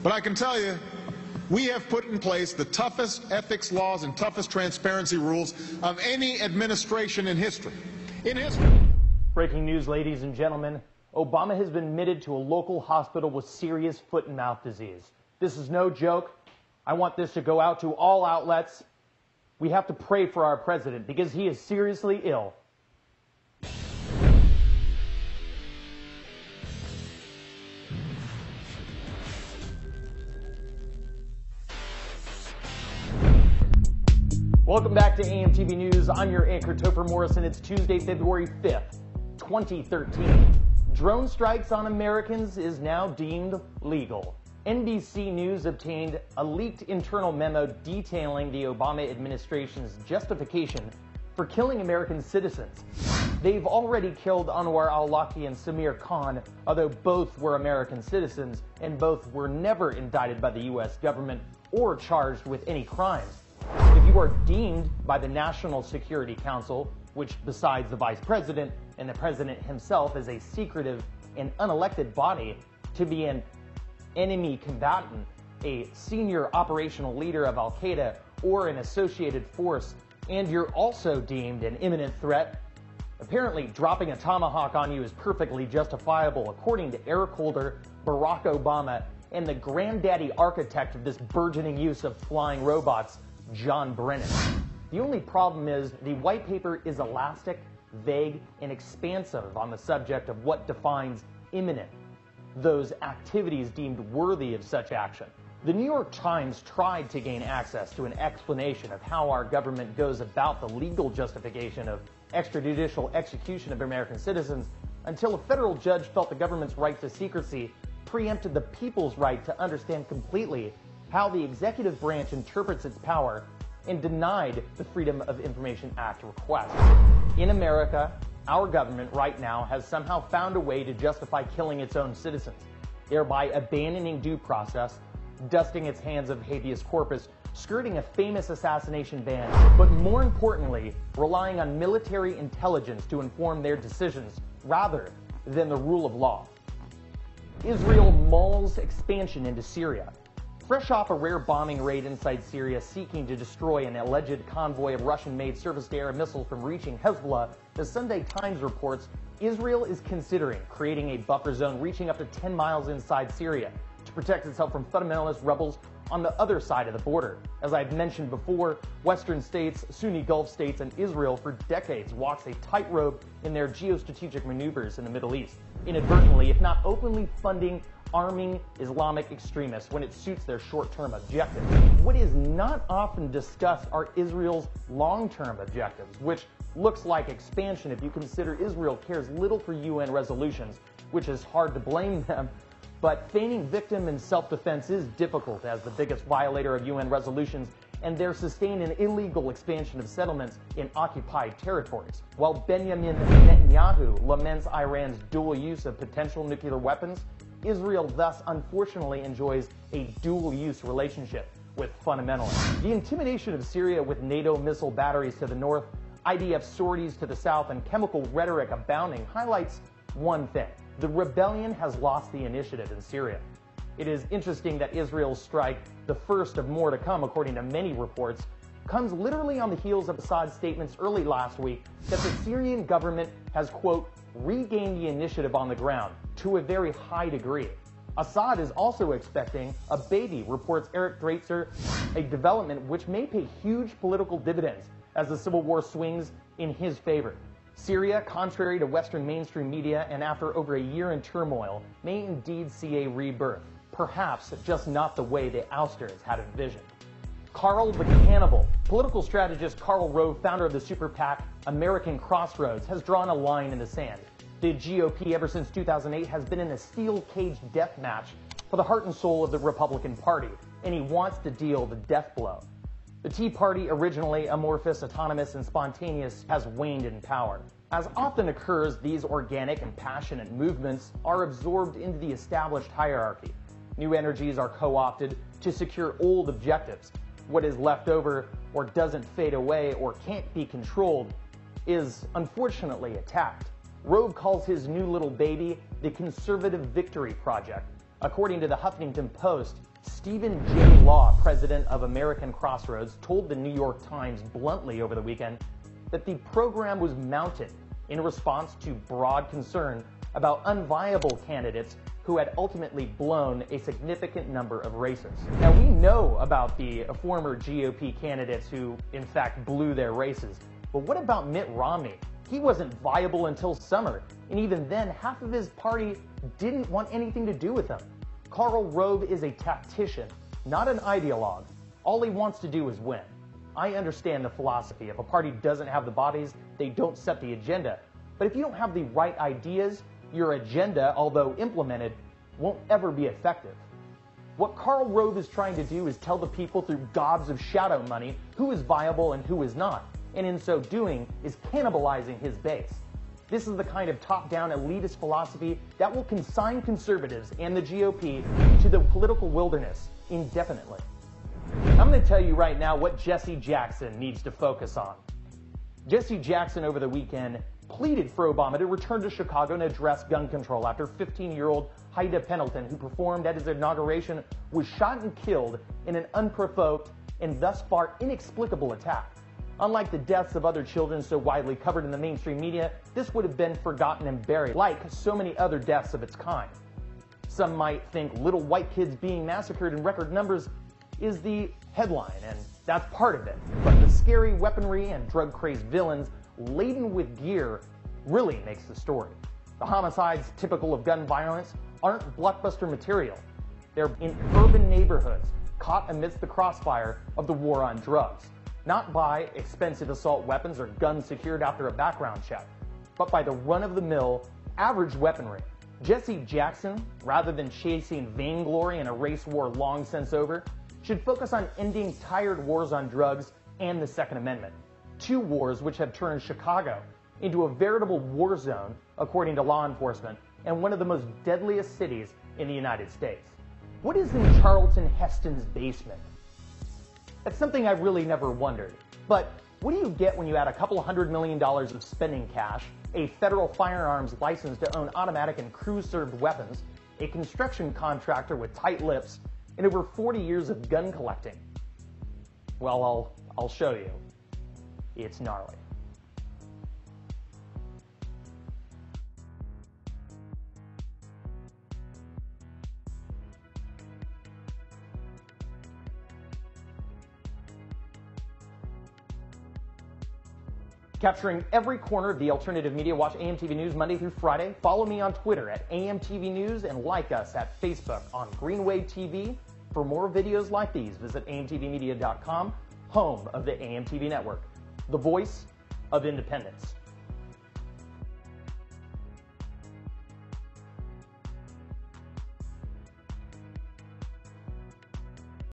But I can tell you, we have put in place the toughest ethics laws and toughest transparency rules of any administration in history. Breaking news, ladies and gentlemen. Obama has been admitted to a local hospital with serious foot and mouth disease. This is no joke. I want this to go out to all outlets. We have to pray for our president because he is seriously ill. Welcome back to AMTV News. I'm your anchor, Topher Morrison. It's Tuesday, February 5th, 2013. Drone strikes on Americans is now deemed legal. NBC News obtained a leaked internal memo detailing the Obama administration's justification for killing American citizens. They've already killed Anwar al-Awlaki and Samir Khan, although both were American citizens and both were never indicted by the U.S. government or charged with any crimes. If you are deemed by the National Security Council, which besides the vice president and the president himself is a secretive and unelected body, to be an enemy combatant, a senior operational leader of Al-Qaeda or an associated force, and you're also deemed an imminent threat, apparently dropping a tomahawk on you is perfectly justifiable, according to Eric Holder, Barack Obama, and the granddaddy architect of this burgeoning use of flying robots, John Brennan. The only problem is the white paper is elastic, vague, and expansive on the subject of what defines imminent, those activities deemed worthy of such action. The New York Times tried to gain access to an explanation of how our government goes about the legal justification of extrajudicial execution of American citizens until a federal judge felt the government's right to secrecy preempted the people's right to understand completely how the executive branch interprets its power and denied the Freedom of Information Act request. In America, our government right now has somehow found a way to justify killing its own citizens, thereby abandoning due process, dusting its hands of habeas corpus, skirting a famous assassination ban, but more importantly, relying on military intelligence to inform their decisions rather than the rule of law. Israel mulls expansion into Syria. Fresh off a rare bombing raid inside Syria seeking to destroy an alleged convoy of Russian-made surface-to-air missiles from reaching Hezbollah, the Sunday Times reports Israel is considering creating a buffer zone reaching up to 10 miles inside Syria to protect itself from fundamentalist rebels on the other side of the border. As I've mentioned before, Western states, Sunni Gulf states, and Israel for decades walks a tightrope in their geostrategic maneuvers in the Middle East, inadvertently, if not openly, funding arming Islamic extremists when it suits their short-term objectives. What is not often discussed are Israel's long-term objectives, which looks like expansion if you consider Israel cares little for UN resolutions, which is hard to blame them, but feigning victim and self-defense is difficult as the biggest violator of UN resolutions and their sustained and illegal expansion of settlements in occupied territories. While Benjamin Netanyahu laments Iran's dual use of potential nuclear weapons, Israel thus unfortunately enjoys a dual-use relationship with fundamentalists. The intimidation of Syria with NATO missile batteries to the north, IDF sorties to the south, and chemical rhetoric abounding highlights one thing. The rebellion has lost the initiative in Syria. It is interesting that Israel's strike, the first of more to come according to many reports, comes literally on the heels of Assad's statements early last week that the Syrian government has, quote, regained the initiative on the ground to a very high degree. Assad is also expecting a baby, reports Eric Draitser, a development which may pay huge political dividends as the civil war swings in his favor. Syria, contrary to Western mainstream media and after over a year in turmoil, may indeed see a rebirth, perhaps just not the way the ousters had envisioned. Karl the Cannibal. Political strategist Karl Rove, founder of the super PAC American Crossroads, has drawn a line in the sand. The GOP, ever since 2008, has been in a steel cage death match for the heart and soul of the Republican Party, and he wants to deal the death blow. The Tea Party, originally amorphous, autonomous, and spontaneous, has waned in power. As often occurs, these organic and passionate movements are absorbed into the established hierarchy. New energies are co-opted to secure old objectives. What is left over or doesn't fade away or can't be controlled is unfortunately attacked. Rove calls his new little baby the Conservative Victory Project. According to the Huffington Post, Stephen J. Law, president of American Crossroads, told the New York Times bluntly over the weekend that the program was mounted in response to broad concern about unviable candidates who had ultimately blown a significant number of races. Now, we know about the former GOP candidates who, in fact, blew their races. But what about Mitt Romney? He wasn't viable until summer, and even then, half of his party didn't want anything to do with him. Karl Rove is a tactician, not an ideologue. All he wants to do is win. I understand the philosophy. If a party doesn't have the bodies, they don't set the agenda. But if you don't have the right ideas, your agenda, although implemented, won't ever be effective. What Karl Rove is trying to do is tell the people through gobs of shadow money who is viable and who is not, and in so doing is cannibalizing his base. This is the kind of top-down elitist philosophy that will consign conservatives and the GOP to the political wilderness indefinitely. I'm going to tell you right now what Jesse Jackson needs to focus on. Jesse Jackson over the weekend pleaded for Obama to return to Chicago and address gun control after 15-year-old Haida Pendleton, who performed at his inauguration, was shot and killed in an unprovoked and thus far inexplicable attack. Unlike the deaths of other children so widely covered in the mainstream media, this would have been forgotten and buried, like so many other deaths of its kind. Some might think little white kids being massacred in record numbers is the headline, and that's part of it. But the scary weaponry and drug-crazed villains laden with gear really makes the story. The homicides typical of gun violence aren't blockbuster material. They're in urban neighborhoods, caught amidst the crossfire of the war on drugs. Not by expensive assault weapons or guns secured after a background check, but by the run-of-the-mill, average weaponry. Jesse Jackson, rather than chasing vainglory in a race war long since over, should focus on ending tired wars on drugs and the Second Amendment. Two wars which have turned Chicago into a veritable war zone, according to law enforcement, and one of the most deadliest cities in the United States. What is in Charlton Heston's basement? That's something I've really never wondered. But what do you get when you add a couple $100 million of spending cash, a federal firearms license to own automatic and crew-served weapons, a construction contractor with tight lips, and over 40 years of gun collecting? Well, I'll show you. It's gnarly. Capturing every corner of the alternative media, watch AMTV News Monday through Friday. Follow me on Twitter at AMTV News and like us at Facebook on Greenwave TV. For more videos like these, visit amtvmedia.com, home of the AMTV network, the voice of independence.